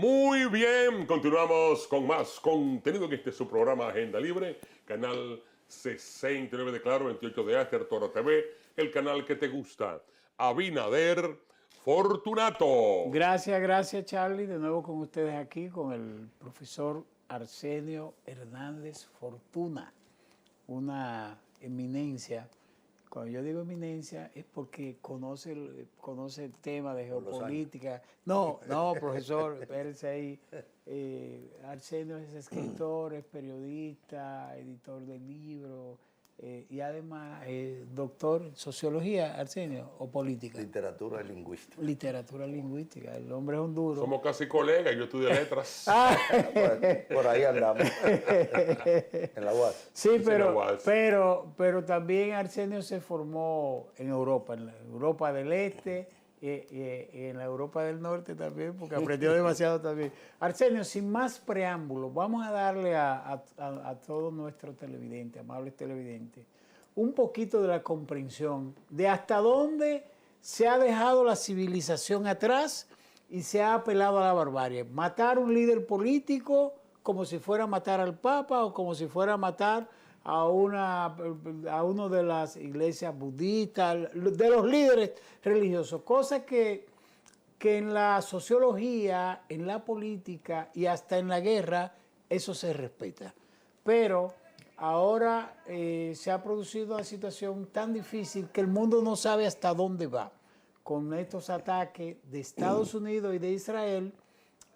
Muy bien, continuamos con más contenido en este su programa Agenda Libre, canal 69 de Claro, 28 de Aster, Toro TV, el canal que te gusta. Abinader Fortunato. Gracias Charlie, de nuevo con ustedes aquí con el profesor Arsenio Hernández Fortuna, una eminencia. Cuando yo digo eminencia es porque conoce el tema de geopolítica. No, profesor, espérese ahí. Arsenio es escritor, es periodista, editor de libros y además es doctor en sociología, Arsenio, o política. Literatura lingüística. Literatura lingüística, el hombre es un duro. Somos casi colegas, yo estudié letras. Por ahí andamos. En la UAS. Sí, pero también Arsenio se formó en Europa del Este y en la Europa del Norte también, porque aprendió demasiado también. Arsenio, sin más preámbulos, vamos a darle a todos nuestros televidentes, amables televidentes, un poquito de la comprensión de hasta dónde se ha dejado la civilización atrás y se ha apelado a la barbarie. Matar a un líder político como si fuera a matar al Papa o como si fuera a matar a uno de las iglesias budistas, de los líderes religiosos, cosa que en la sociología, en la política y hasta en la guerra, eso se respeta. Pero ahora se ha producido una situación tan difícil que el mundo no sabe hasta dónde va con estos ataques de Estados Unidos y de Israel,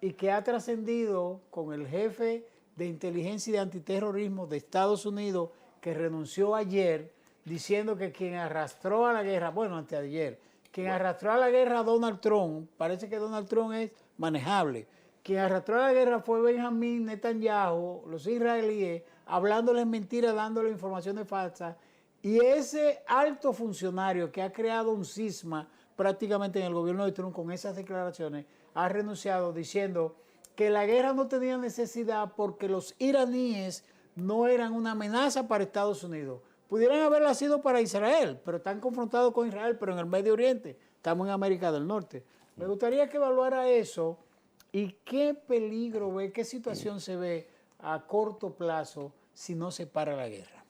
y que ha trascendido con el jefe de inteligencia y de antiterrorismo de Estados Unidos, que renunció ayer, diciendo que quien arrastró a la guerra, bueno, anteayer, quien arrastró a la guerra a Donald Trump, parece que Donald Trump es manejable, quien arrastró a la guerra fue Benjamín Netanyahu, los israelíes, hablándoles mentiras, dándoles informaciones falsas, y ese alto funcionario que ha creado un cisma prácticamente en el gobierno de Trump con esas declaraciones, ha renunciado diciendo que la guerra no tenía necesidad porque los iraníes no eran una amenaza para Estados Unidos. Pudieran haberla sido para Israel, pero están confrontados con Israel, pero en el Medio Oriente, estamos en América del Norte. Me gustaría que evaluara eso y qué peligro ve, qué situación se ve a corto plazo si no se para la guerra.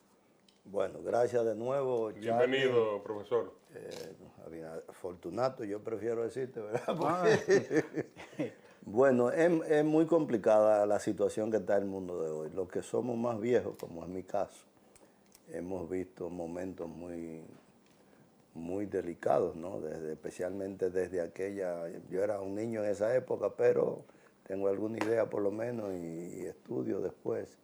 Bueno, gracias de nuevo. Bienvenido, profesor. Fortunato, yo prefiero decirte, ¿verdad? Bueno, es muy complicada la situación que está el mundo de hoy. Los que somos más viejos, como es mi caso, hemos visto momentos muy delicados, ¿no? Especialmente desde aquella, yo era un niño en esa época, pero tengo alguna idea por lo menos y estudio después.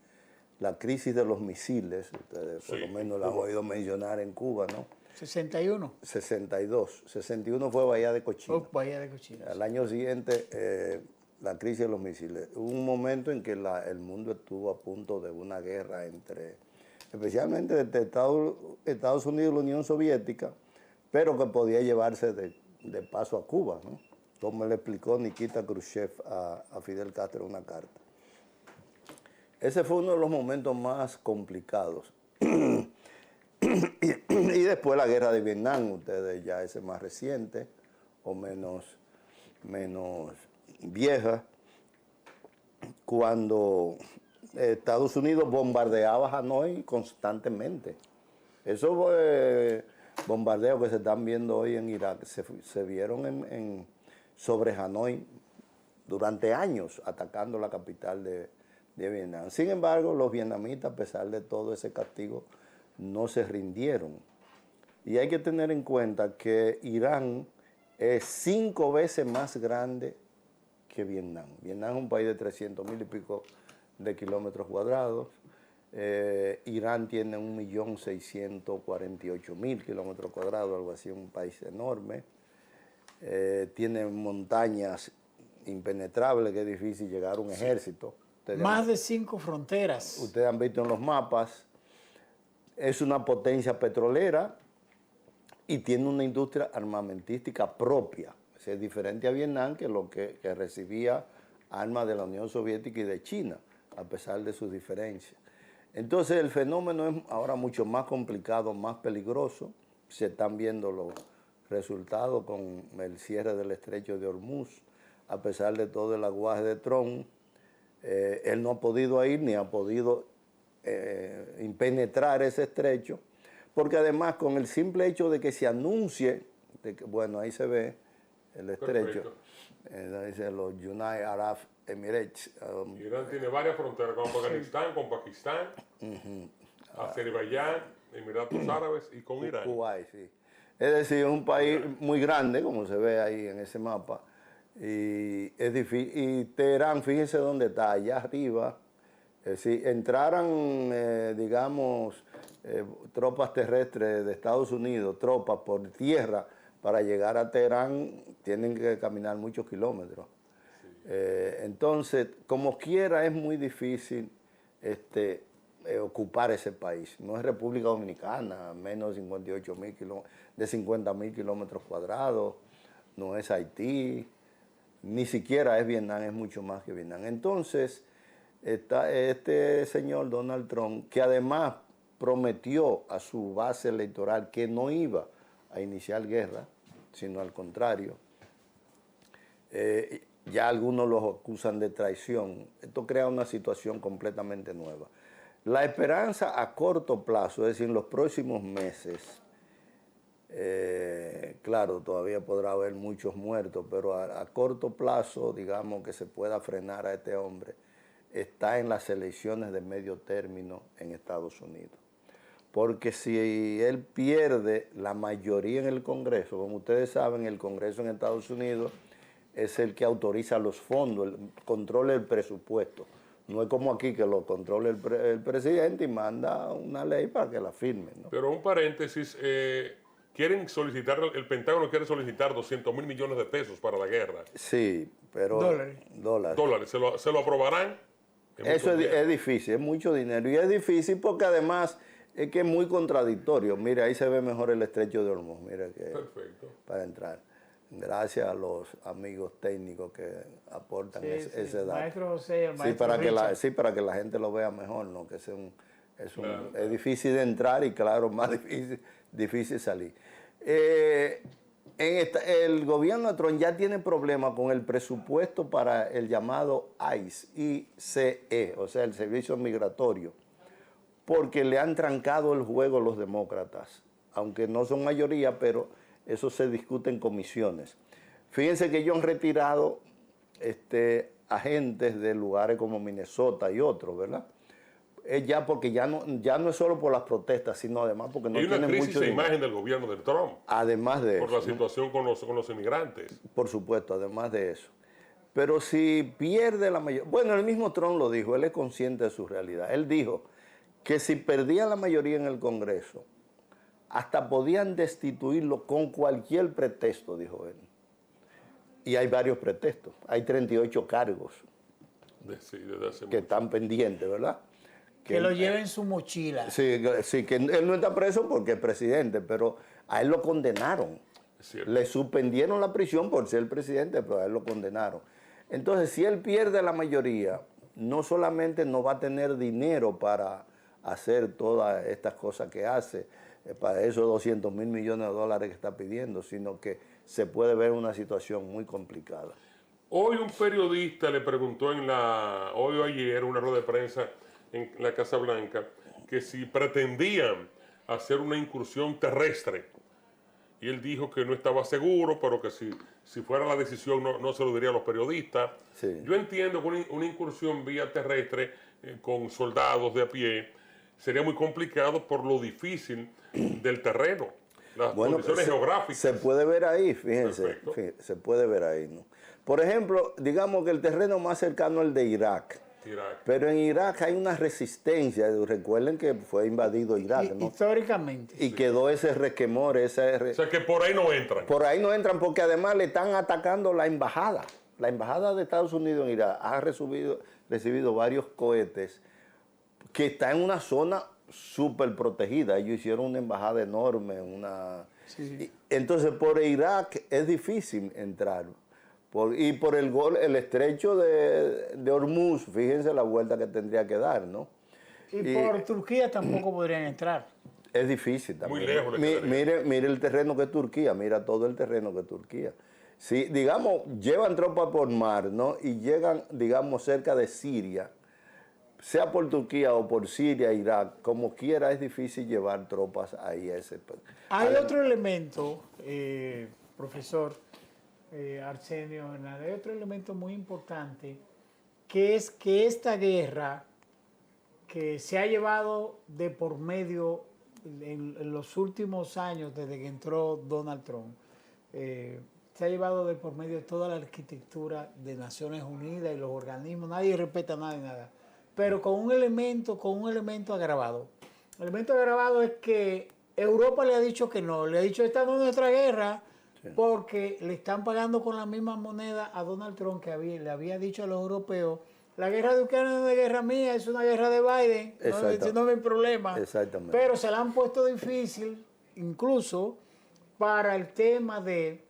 La crisis de los misiles, ustedes por lo menos la han oído mencionar en Cuba, ¿no? 61. 62. 61 fue Bahía de Cochina. Bahía de Cochina. Al año siguiente, la crisis de los misiles. Hubo un momento en que el mundo estuvo a punto de una guerra especialmente entre Estados Unidos y la Unión Soviética, pero que podía llevarse de paso a Cuba, ¿no? Como le explicó Nikita Khrushchev a Fidel Castro en una carta. Ese fue uno de los momentos más complicados. Y después la guerra de Vietnam, ustedes ya ese más reciente o menos vieja, cuando Estados Unidos bombardeaba Hanoi constantemente. Esos bombardeos que se están viendo hoy en Irak se vieron sobre Hanoi durante años, atacando la capital de Vietnam. Sin embargo, los vietnamitas, a pesar de todo ese castigo, no se rindieron. Y hay que tener en cuenta que Irán es 5 veces más grande que Vietnam. Vietnam es un país de 300,000 y pico de kilómetros cuadrados. Irán tiene 1.648.000 kilómetros cuadrados, algo así, un país enorme. Tiene montañas impenetrables, que es difícil llegar a un ejército. Más de 5 fronteras. Ustedes han visto en los mapas. Es una potencia petrolera y tiene una industria armamentística propia. Es diferente a Vietnam, que recibía armas de la Unión Soviética y de China, a pesar de sus diferencias. Entonces el fenómeno es ahora mucho más complicado, más peligroso. Se están viendo los resultados con el cierre del estrecho de Hormuz. a pesar de todo el aguaje de Trump. Él no ha podido ir ni ha podido penetrar ese estrecho, porque además con el simple hecho de que se anuncie, bueno, ahí se ve el estrecho, dice los United Arab Emirates. Irán tiene varias fronteras con Afganistán, con Pakistán, Azerbaiyán, Emiratos Árabes y con Irán. Kuwait, sí. Es decir, es un país muy grande, como se ve ahí en ese mapa, y es difícil. Y Teherán, fíjense dónde está, allá arriba. Si entraran, digamos, tropas terrestres de Estados Unidos, tropas por tierra, para llegar a Teherán, tienen que caminar muchos kilómetros. Entonces, como quiera, es muy difícil ocupar ese país. No es República Dominicana, menos de 50.000 kilómetros cuadrados, no es Haití, ni siquiera es Vietnam, es mucho más que Vietnam. Entonces, está este señor Donald Trump, que además prometió a su base electoral que no iba a iniciar guerra, sino al contrario. Ya algunos los acusan de traición. Esto crea una situación completamente nueva. La esperanza a corto plazo, es decir, en los próximos meses, claro, todavía podrá haber muchos muertos, pero a corto plazo, digamos, que se pueda frenar a este hombre, está en las elecciones de medio término en Estados Unidos. Porque si él pierde la mayoría en el Congreso, como ustedes saben, el Congreso en Estados Unidos es el que autoriza los fondos, controla el presupuesto. No es como aquí que lo controla el presidente y manda una ley para que la firmen, ¿no? Pero un paréntesis, quieren solicitar, el Pentágono quiere solicitar 200.000 millones de pesos para la guerra. Sí, pero... Dólares. Dólares, ¿se lo aprobarán? Eso es difícil, es mucho dinero. Y es difícil porque además es que es muy contradictorio. Mire, ahí se ve mejor el estrecho de Hormuz, mira que Perfecto. para entrar. Gracias a los amigos técnicos que aportan ese dato. Maestro José, el maestro para que la gente lo vea mejor, ¿no? Que es difícil de entrar y claro, más difícil salir. El gobierno de Trump ya tiene problemas con el presupuesto para el llamado ICE, o sea, el servicio migratorio, porque le han trancado el juego los demócratas, aunque no son mayoría, pero eso se discute en comisiones. Fíjense que ellos han retirado agentes de lugares como Minnesota y otros, ¿verdad? Es ya porque ya no es solo por las protestas, sino además porque no tienen mucho dinero. Hay una crisis de imagen del gobierno de Trump. Además de eso. Por la situación con los inmigrantes. Por supuesto, además de eso. Pero si pierde la mayoría... Bueno, el mismo Trump lo dijo, él es consciente de su realidad. Él dijo que si perdía la mayoría en el Congreso, hasta podían destituirlo con cualquier pretexto, dijo él. Y hay varios pretextos. Hay 38 cargos que están pendientes, ¿verdad? Que lo lleve en su mochila. Sí, que él no está preso porque es presidente, pero a él lo condenaron. Le suspendieron la prisión por ser presidente, pero a él lo condenaron. Entonces, si él pierde la mayoría, no solamente no va a tener dinero para hacer todas estas cosas que hace, para esos 200.000 millones de dólares que está pidiendo, sino que se puede ver una situación muy complicada. Hoy un periodista le preguntó hoy o ayer, una rueda de prensa en la Casa Blanca, que si pretendían hacer una incursión terrestre. Y él dijo que no estaba seguro, pero que si fuera la decisión no se lo diría a los periodistas. Sí. Yo entiendo que una incursión vía terrestre con soldados de a pie sería muy complicado por lo difícil del terreno, las condiciones geográficas. Se puede ver ahí, fíjense, se puede ver ahí, ¿no? Por ejemplo, digamos que el terreno más cercano es el de Irak. Pero en Irak hay una resistencia. Recuerden que fue invadido Irak, ¿no? Históricamente. Y quedó ese resquemor, O sea que por ahí no entran. Por ahí no entran porque además le están atacando la embajada. La embajada de Estados Unidos en Irak ha recibido varios cohetes que está en una zona súper protegida. Ellos hicieron una embajada enorme. Entonces por Irak es difícil entrar. Y por el estrecho de Hormuz, fíjense la vuelta que tendría que dar, ¿no? Y por Turquía tampoco podrían entrar. Es difícil también. Muy lejos. Mire el terreno que es Turquía, mira todo el terreno que es Turquía. si, digamos, llevan tropas por mar, ¿no? Y llegan, digamos, cerca de Siria, sea por Turquía o por Siria, Irak, como quiera, es difícil llevar tropas ahí a ese. Hay otro elemento, profesor Arsenio Hernández, hay otro elemento muy importante, que es que esta guerra que se ha llevado de por medio en los últimos años, desde que entró Donald Trump, se ha llevado de por medio toda la arquitectura de Naciones Unidas y los organismos, nadie respeta nada y nada, pero con un elemento agravado. El elemento agravado es que Europa le ha dicho que no, le ha dicho esta no es nuestra guerra, porque le están pagando con la misma moneda a Donald Trump que le había dicho a los europeos, la guerra de Ucrania no es una guerra mía, es una guerra de Biden, no es mi problema. Exactamente. Pero se la han puesto difícil, incluso para el tema del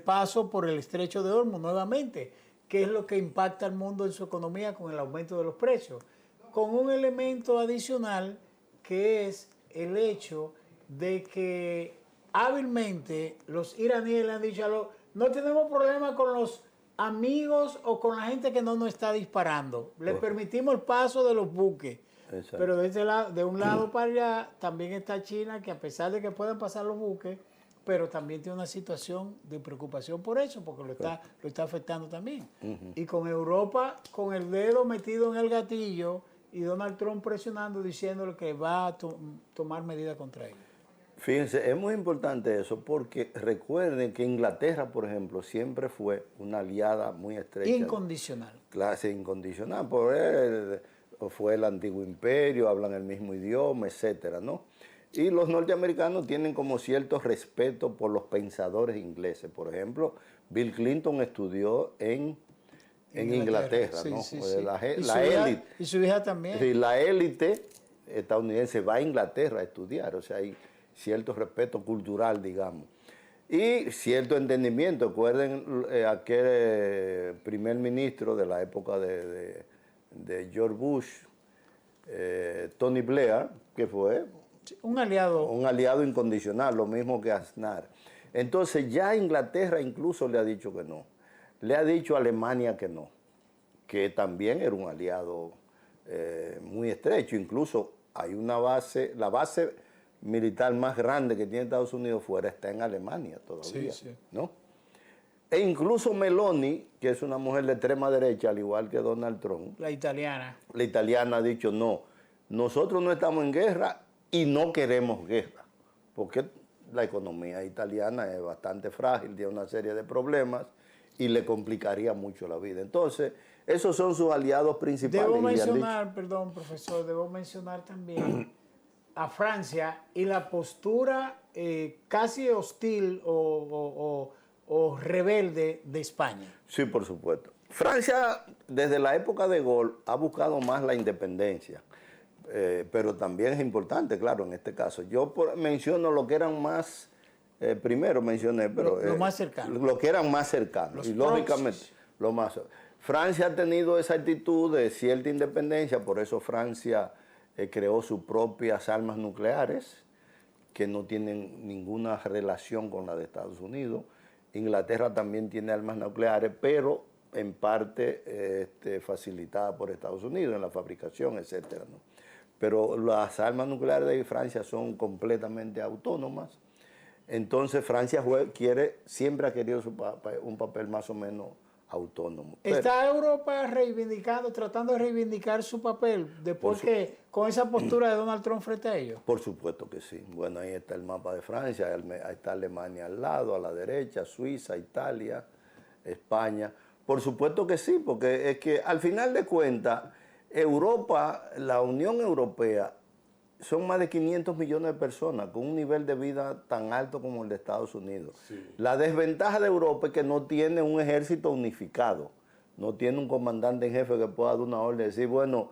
paso por el estrecho de Hormuz nuevamente, que es lo que impacta al mundo en su economía con el aumento de los precios. Con un elemento adicional que es el hecho de que hábilmente los iraníes le han dicho no tenemos problema con los amigos o con la gente que no nos está disparando. Le permitimos el paso de los buques. Exacto. Pero de un lado para allá también está China, que a pesar de que puedan pasar los buques, pero también tiene una situación de preocupación por eso, porque lo está afectando también. Y con Europa, con el dedo metido en el gatillo y Donald Trump presionando, diciéndole que va a tomar medidas contra ellos. Fíjense, es muy importante eso porque recuerden que Inglaterra, por ejemplo, siempre fue una aliada muy estrecha. Incondicional. Clase incondicional. Fue el antiguo imperio, hablan el mismo idioma, etcétera, ¿no? Y los norteamericanos tienen como cierto respeto por los pensadores ingleses. Por ejemplo, Bill Clinton estudió en Inglaterra, sí, ¿no? Sí, la élite. Y su hija también. Sí, la élite estadounidense va a Inglaterra a estudiar, o sea, hay cierto respeto cultural, digamos. Y cierto entendimiento. Recuerden aquel primer ministro de la época de George Bush, Tony Blair, que fue un aliado incondicional, lo mismo que Aznar. Entonces ya Inglaterra incluso le ha dicho que no. Le ha dicho a Alemania que no, que también era un aliado muy estrecho. Incluso hay una base, la base militar más grande que tiene Estados Unidos fuera está en Alemania todavía, ¿no? E incluso Meloni, que es una mujer de extrema derecha, al igual que Donald Trump. La italiana ha dicho, no, nosotros no estamos en guerra y no queremos guerra, porque la economía italiana es bastante frágil, tiene una serie de problemas y le complicaría mucho la vida. Entonces, esos son sus aliados principales. Debo mencionar, perdón, profesor, debo mencionar también a Francia y la postura casi hostil o rebelde de España. Sí, por supuesto. Francia, desde la época de Gaulle, ha buscado más la independencia, pero también es importante, claro, en este caso. Yo menciono lo que eran más, primero mencioné, pero... Lo más cercano. Lo que eran más cercanos. Y lógicamente, lo más... Francia ha tenido esa actitud de cierta independencia, por eso Francia creó sus propias armas nucleares, que no tienen ninguna relación con la de Estados Unidos. Inglaterra también tiene armas nucleares, pero en parte facilitada por Estados Unidos en la fabricación, etcétera, ¿no? Pero las armas nucleares de Francia son completamente autónomas. Entonces Francia siempre ha querido un papel más o menos autónomo. ¿Está Europa tratando de reivindicar su papel después que con esa postura de Donald Trump frente a ellos? Por supuesto que sí. Bueno, ahí está el mapa de Francia, ahí está Alemania al lado, a la derecha, Suiza, Italia, España. Por supuesto que sí, porque es que al final de cuentas, Europa, la Unión Europea, son más de 500 millones de personas con un nivel de vida tan alto como el de Estados Unidos. Sí. La desventaja de Europa es que no tiene un ejército unificado, no tiene un comandante en jefe que pueda dar una orden y decir, bueno,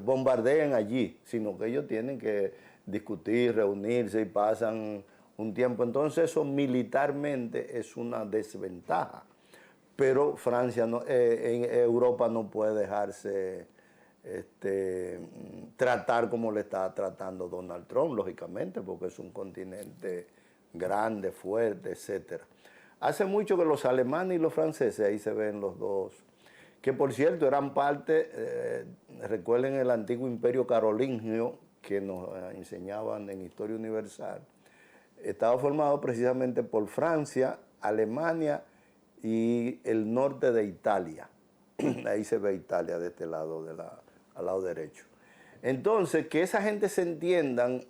bombardeen allí, sino que ellos tienen que discutir, reunirse y pasan un tiempo. Entonces eso militarmente es una desventaja. Pero Francia, en Europa no puede dejarse tratar como le está tratando Donald Trump, lógicamente, porque es un continente grande, fuerte, etc. Hace mucho que los alemanes y los franceses, ahí se ven los dos, que por cierto eran parte, recuerden el antiguo imperio carolingio que nos enseñaban en Historia Universal, estaba formado precisamente por Francia, Alemania y el norte de Italia. Ahí se ve Italia de este lado, al lado derecho. Entonces, que esa gente se entiendan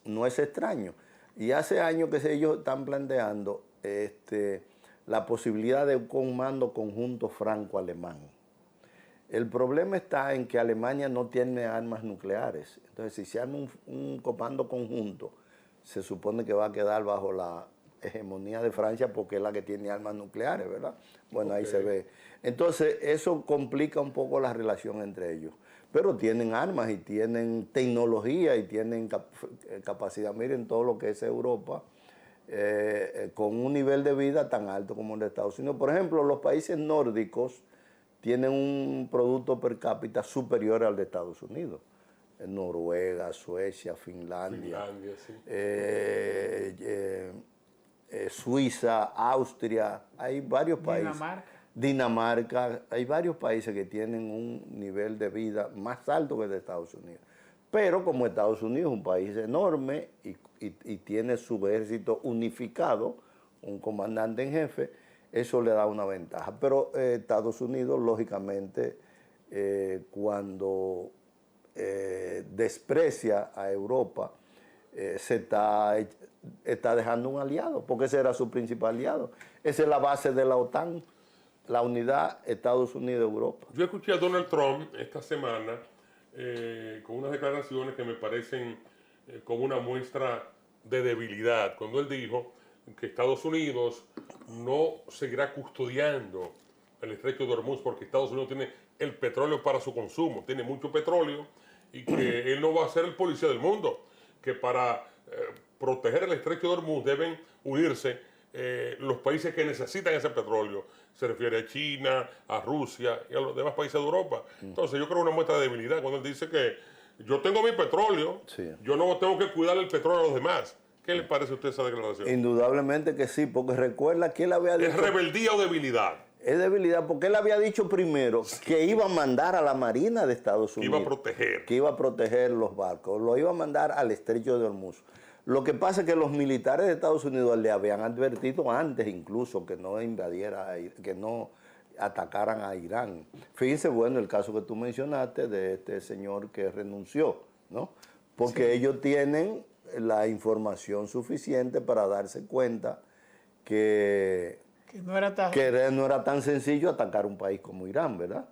no es extraño. Y hace años que ellos están planteando la posibilidad de un comando conjunto franco-alemán. El problema está en que Alemania no tiene armas nucleares. Entonces, si se arma un comando conjunto, se supone que va a quedar bajo la hegemonía de Francia porque es la que tiene armas nucleares, ¿verdad? Bueno, ahí se ve. Entonces, eso complica un poco la relación entre ellos. Pero tienen armas y tienen tecnología y tienen capacidad. Miren todo lo que es Europa, con un nivel de vida tan alto como el de Estados Unidos. Por ejemplo, los países nórdicos tienen un producto per cápita superior al de Estados Unidos. Noruega, Suecia, Finlandia, sí. Suiza, Austria, hay varios países. Dinamarca, hay varios países que tienen un nivel de vida más alto que el de Estados Unidos. Pero como Estados Unidos es un país enorme y tiene su ejército unificado, un comandante en jefe, eso le da una ventaja. Pero Estados Unidos, lógicamente, cuando desprecia a Europa, se está dejando un aliado, porque ese era su principal aliado. Esa es la base de la OTAN, la unidad Estados Unidos-Europa. Yo escuché a Donald Trump esta semana con unas declaraciones que me parecen como una muestra de debilidad, cuando él dijo que Estados Unidos no seguirá custodiando el estrecho de Hormuz porque Estados Unidos tiene el petróleo para su consumo, tiene mucho petróleo y que él no va a ser el policía del mundo, que para proteger el estrecho de Hormuz deben unirse los países que necesitan ese petróleo. Se refiere a China, a Rusia y a los demás países de Europa. Entonces yo creo una muestra de debilidad cuando él dice que yo tengo mi petróleo, sí, yo no tengo que cuidar el petróleo a los demás. ¿Qué le parece a usted esa declaración? Indudablemente que sí, porque recuerda que él había dicho... ¿Es rebeldía o debilidad? Es debilidad, porque él había dicho primero que iba a mandar a la Marina de Estados Unidos. Que iba a proteger. Que iba a proteger los barcos, lo iba a mandar al estrecho de Hormuz. Lo que pasa es que los militares de Estados Unidos le habían advertido antes incluso que no invadiera, que no atacaran a Irán. Fíjense, bueno, el caso que tú mencionaste de este señor que renunció, ¿no? Porque sí, ellos tienen la información suficiente para darse cuenta que no era tan sencillo atacar un país como Irán, ¿verdad?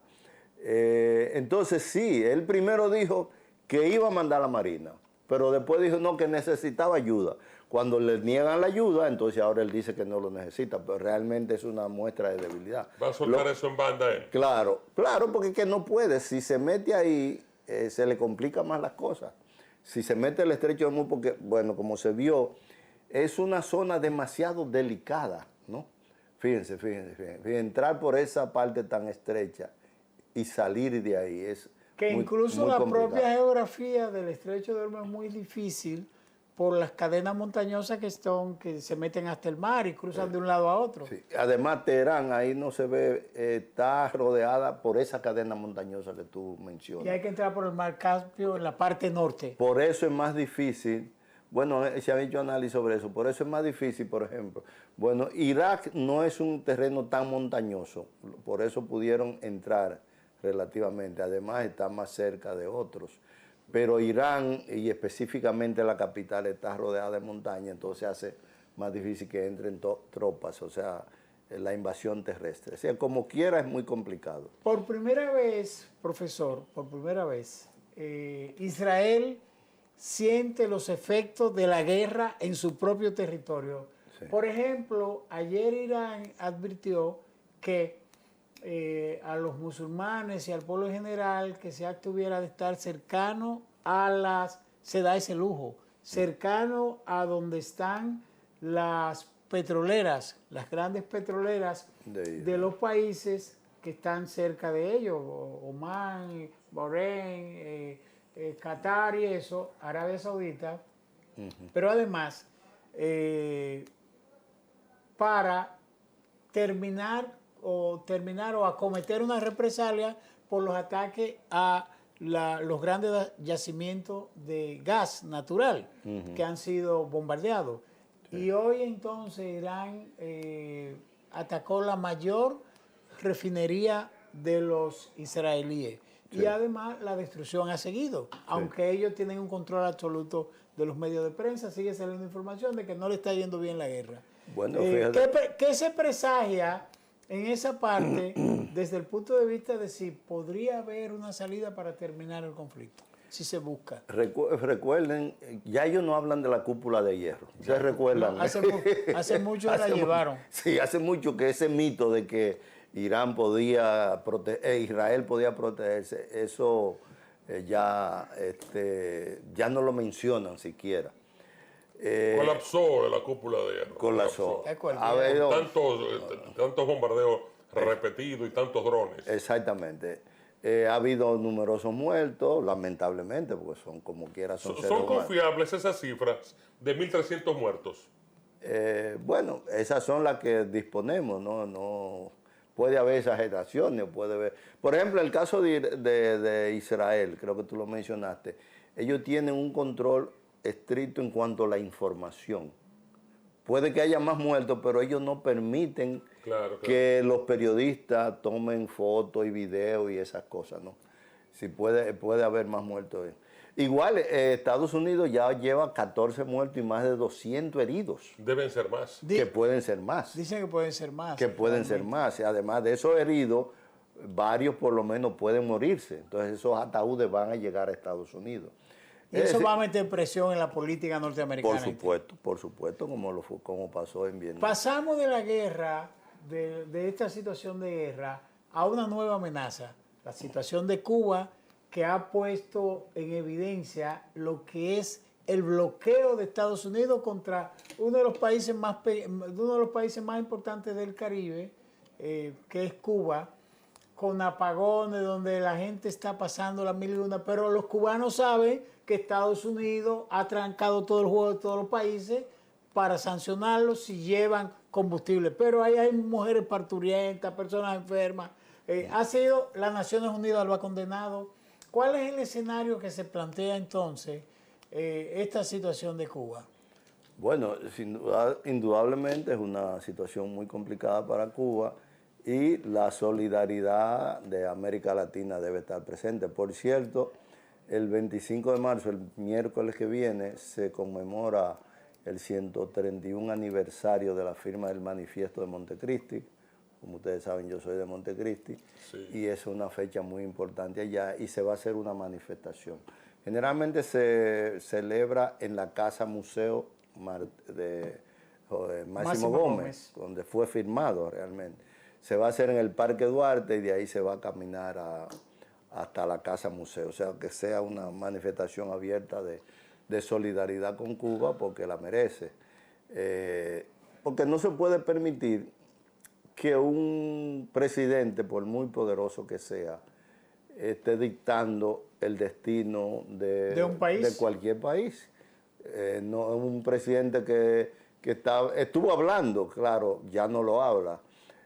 Entonces sí, él primero dijo que iba a mandar a la Marina, pero después dijo no, que necesitaba ayuda. Cuando le niegan la ayuda, entonces ahora él dice que no lo necesita, pero realmente es una muestra de debilidad. ¿Va a soltar eso en banda él? Claro, porque es que no puede. Si se mete ahí, se le complican más las cosas. Si se mete el estrecho de Hormuz, porque, bueno, como se vio, es una zona demasiado delicada, ¿no? Fíjense, entrar por esa parte tan estrecha y salir de ahí es que muy, incluso muy la complicado. Propia geografía del estrecho de Hormuz es muy difícil por las cadenas montañosas que se meten hasta el mar y cruzan de un lado a otro. Sí. Además, Teherán, ahí no se ve, está rodeada por esa cadena montañosa que tú mencionas. Y hay que entrar por el mar Caspio en la parte norte. Por eso es más difícil. Bueno, se ha hecho análisis sobre eso. Por eso es más difícil, por ejemplo. Bueno, Irak no es un terreno tan montañoso. Por eso pudieron entrar relativamente. Además, está más cerca de otros. Pero Irán, y específicamente la capital, está rodeada de montaña, entonces hace más difícil que entren tropas, o sea, la invasión terrestre. O sea, como quiera es muy complicado. Por primera vez, profesor, Israel siente los efectos de la guerra en su propio territorio. Sí. Por ejemplo, ayer Irán advirtió que a los musulmanes y al pueblo en general que se tuviera de estar cercano se da ese lujo, cercano a donde están las petroleras, las grandes petroleras de los países que están cerca de ellos, Omán, Bahrein, Qatar y eso, Arabia Saudita. Pero además para terminar o acometer una represalia por los ataques a los grandes yacimientos de gas natural que han sido bombardeados. Sí. Y hoy entonces Irán atacó la mayor refinería de los israelíes. Sí. Y además la destrucción ha seguido. Sí. Aunque ellos tienen un control absoluto de los medios de prensa, sigue saliendo información de que no le está yendo bien la guerra. Bueno, ¿qué se presagia en esa parte desde el punto de vista de si podría haber una salida para terminar el conflicto, si se busca? Recuerden, ya ellos no hablan de la cúpula de hierro. ¿Ustedes recuerdan? No, hace mucho la llevaron. Sí, hace mucho que ese mito de que Irán podía Israel podía protegerse, eso ya no lo mencionan siquiera. Colapsó la cúpula de hierro. Colapsó. Tantos bombardeos repetidos y tantos drones. Exactamente. Ha habido numerosos muertos, lamentablemente, porque son como quiera. ¿Son confiables esas cifras de 1.300 muertos? Bueno, esas son las que disponemos, no puede haber exageraciones, puede haber. Por ejemplo, el caso de Israel, creo que tú lo mencionaste, ellos tienen un control estricto en cuanto a la información. Puede que haya más muertos, pero ellos no permiten que los periodistas tomen fotos y videos y esas cosas, ¿no? Si puede haber más muertos. Igual, Estados Unidos ya lleva 14 muertos y más de 200 heridos. Deben ser más. Que pueden ser más. Dicen que pueden ser más. Que pueden ser más. Y además de esos heridos, varios por lo menos pueden morirse. Entonces esos ataúdes van a llegar a Estados Unidos. Y eso va a meter presión en la política norteamericana. Por supuesto, como pasó en Vietnam. Pasamos de la guerra, de esta situación de guerra, a una nueva amenaza. La situación de Cuba, que ha puesto en evidencia lo que es el bloqueo de Estados Unidos contra uno de los países más importantes del Caribe, que es Cuba, con apagones donde la gente está pasando la mil y una, pero los cubanos saben que Estados Unidos ha trancado todo el juego de todos los países para sancionarlos si llevan combustible. Pero ahí hay mujeres parturientas, personas enfermas. Las Naciones Unidas lo ha condenado. ¿Cuál es el escenario que se plantea entonces esta situación de Cuba? Bueno, indudablemente es una situación muy complicada para Cuba y la solidaridad de América Latina debe estar presente. Por cierto, el 25 de marzo, el miércoles que viene, se conmemora el 131 aniversario de la firma del Manifiesto de Montecristi. Como ustedes saben, yo soy de Montecristi, sí. Y es una fecha muy importante allá y se va a hacer una manifestación. Generalmente se celebra en la Casa Museo de Máximo Gómez, donde fue firmado realmente. Se va a hacer en el Parque Duarte y de ahí se va a caminar hasta la Casa Museo. O sea, que sea una manifestación abierta de solidaridad con Cuba porque la merece. Porque no se puede permitir que un presidente, por muy poderoso que sea, esté dictando el destino de un país, de cualquier país. No es un presidente que estuvo hablando, claro, ya no lo habla.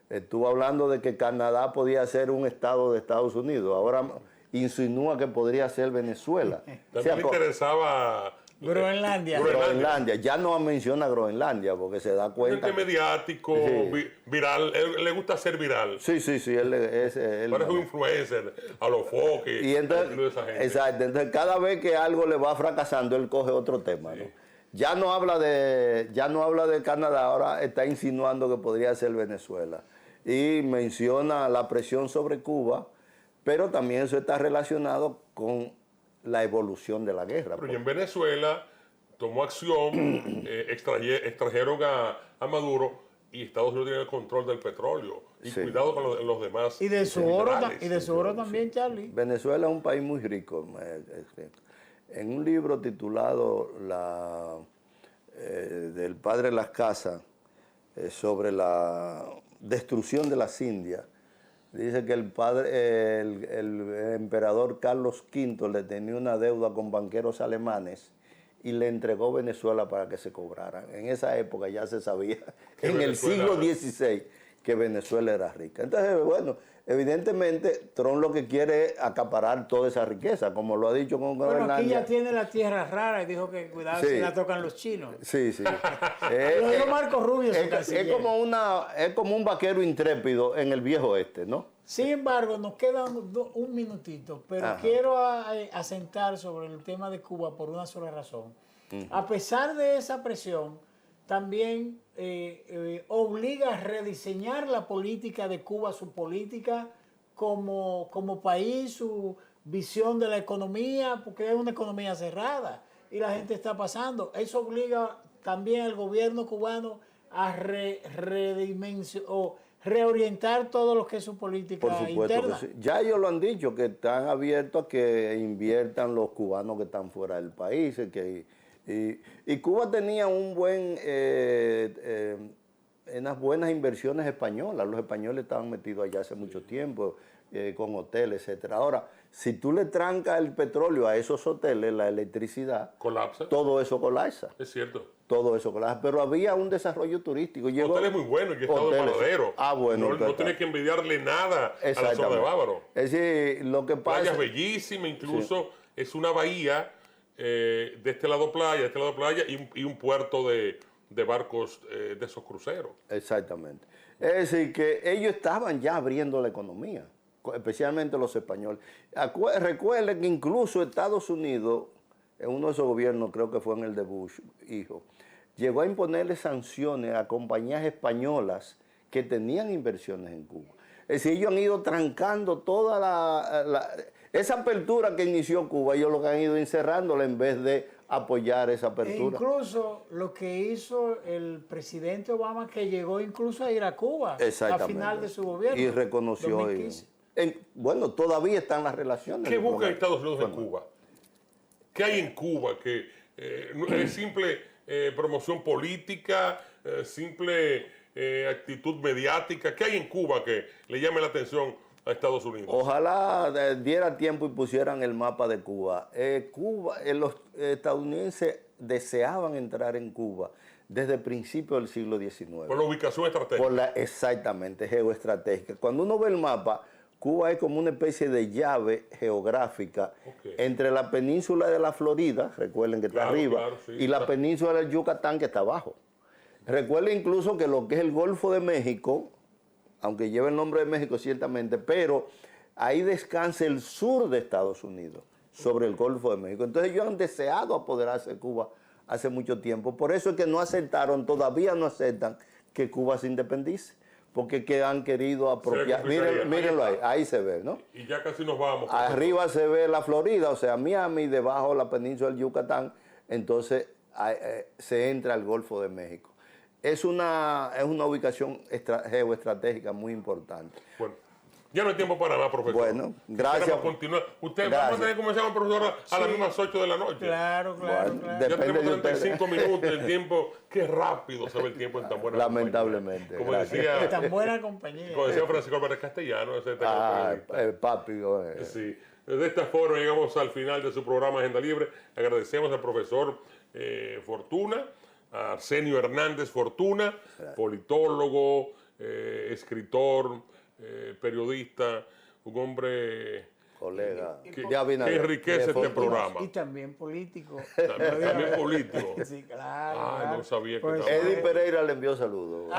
Estuvo hablando de que Canadá podía ser un estado de Estados Unidos. Ahora insinúa que podría ser Venezuela. También le interesaba Groenlandia. Ya no menciona Groenlandia porque se da cuenta. Es mediático, sí. Viral. Él le gusta ser viral. Sí. Él parece un influencer, a los foques. Y entonces, exacto. Entonces, cada vez que algo le va fracasando, él coge otro tema, sí. ¿No? Ya no habla de Canadá, ahora está insinuando que podría ser Venezuela. Y menciona la presión sobre Cuba, pero también eso está relacionado con la evolución de la guerra. Pero en Venezuela tomó acción, extrajeron a Maduro y Estados Unidos tiene el control del petróleo. Y sí. Cuidado con los demás. Y de su oro también, Charlie. Venezuela es un país muy rico. En un libro titulado del padre Las Casas, sobre la destrucción de las Indias, dice que el emperador Carlos V le tenía una deuda con banqueros alemanes y le entregó Venezuela para que se cobraran. En esa época ya se sabía, Que en el Venezuela- siglo XVI, que Venezuela era rica. Entonces, bueno, evidentemente Trump lo que quiere es acaparar toda esa riqueza, como lo ha dicho con Bueno, aquí Groenlandia. ya tiene la tierra rara y dijo que cuidado Sí. si la tocan los chinos. Sí, sí. Lo dijo Marco Rubio, su es canciller. es como un vaquero intrépido en el viejo oeste, ¿no? Sin embargo, nos queda un minutito, pero Ajá. quiero asentar sobre el tema de Cuba por una sola razón. A pesar de esa presión, también obliga a rediseñar la política de Cuba, su política como país, su visión de la economía, porque es una economía cerrada y la gente está pasando. Eso obliga también al gobierno cubano a reorientar todo lo que es su política Por supuesto interna. que sí. Ya ellos lo han dicho, que están abiertos a que inviertan los cubanos que están fuera del país. Y Cuba tenía unas buenas inversiones españolas. Los españoles estaban metidos allá hace mucho tiempo, con hoteles, etcétera. Ahora, si tú le trancas el petróleo a esos hoteles, la electricidad, Colapsa. todo eso colapsa. Es cierto. Todo eso colapsa. Pero había un desarrollo turístico. Llegó, Hoteles muy buenos en estado de hoteles. Paradero. Ah, bueno, No tienes que envidiarle nada a la zona de exactamente. Bávaro. Es decir, lo que pasa Playas bellísimas, incluso es una bahía de este lado playa, y un puerto de barcos de esos cruceros. Exactamente. Es decir, que ellos estaban ya abriendo la economía, especialmente los españoles. Recuerden que incluso Estados Unidos, en uno de esos gobiernos, creo que fue en el de Bush, hijo, llegó a imponerle sanciones a compañías españolas que tenían inversiones en Cuba. Es decir, ellos han ido trancando toda esa apertura que inició Cuba, ellos lo que han ido encerrándola en vez de apoyar esa E apertura. incluso lo que hizo el presidente Obama, que llegó incluso a ir a Cuba a Exactamente. final de su gobierno. Y reconoció. 2015. Bueno, todavía están las relaciones. ¿Qué busca diplomáticas. Estados Unidos en Cuba? ¿Qué hay en Cuba? Que no es simple promoción política, simple actitud mediática. ¿Qué hay en Cuba que le llame la atención a Estados Unidos? Ojalá diera tiempo y pusieran el mapa de Cuba. Los estadounidenses deseaban entrar en Cuba desde el principio del siglo XIX. Por la ubicación estratégica. Exactamente, geoestratégica. Cuando uno ve el mapa, Cuba es como una especie de llave geográfica entre la península de la Florida, recuerden que está Claro, arriba, claro, sí, y la península del Yucatán, que está abajo. Recuerden incluso que lo que es el Golfo de México, aunque lleva el nombre de México ciertamente, pero ahí descansa el sur de Estados Unidos, sobre el Golfo de México. Entonces ellos han deseado apoderarse de Cuba hace mucho tiempo. Por eso es que no aceptaron, todavía no aceptan que Cuba se independice, porque que han querido apropiar. Mírenlo ahí se ve, ¿no? Y ya casi nos vamos. Arriba se ve la Florida, o sea, Miami, debajo la península del Yucatán, entonces se entra al Golfo de México. Es una ubicación geoestratégica muy importante. Bueno, ya no hay tiempo para más, profesor. Bueno, gracias. Quisiéramos continuar. Usted va a tener que comenzar, profesor, a las mismas 8 de la noche. Claro, claro, Bueno, claro. Ya depende tenemos de ustedes. 35 minutos, el tiempo, qué rápido se ve el tiempo en tan buena Lamentablemente, compañía. Como gracias. decía, Tan buena compañía. como decía Francisco Álvarez Castellano, ese Papi. Sí. De esta forma llegamos al final de su programa Agenda Libre. Agradecemos al profesor Fortuna, a Arsenio Hernández Fortuna, politólogo, escritor, periodista, un hombre Colega. que Abinader, enriquece de este Fortuna. programa. Y también político. También político. Sí, claro. Ay, claro. no sabía que Por eso estaba- Eddie Pereira le envió saludos.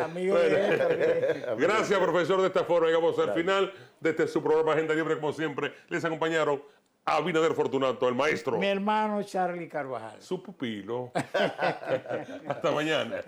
amigo de él también. Gracias, profesor. De esta forma llegamos al final de este su programa Agenda Libre. Como siempre, les acompañaron Abinader Fortunato, el maestro, Mi hermano Charlie Carvajal. su pupilo. Hasta mañana.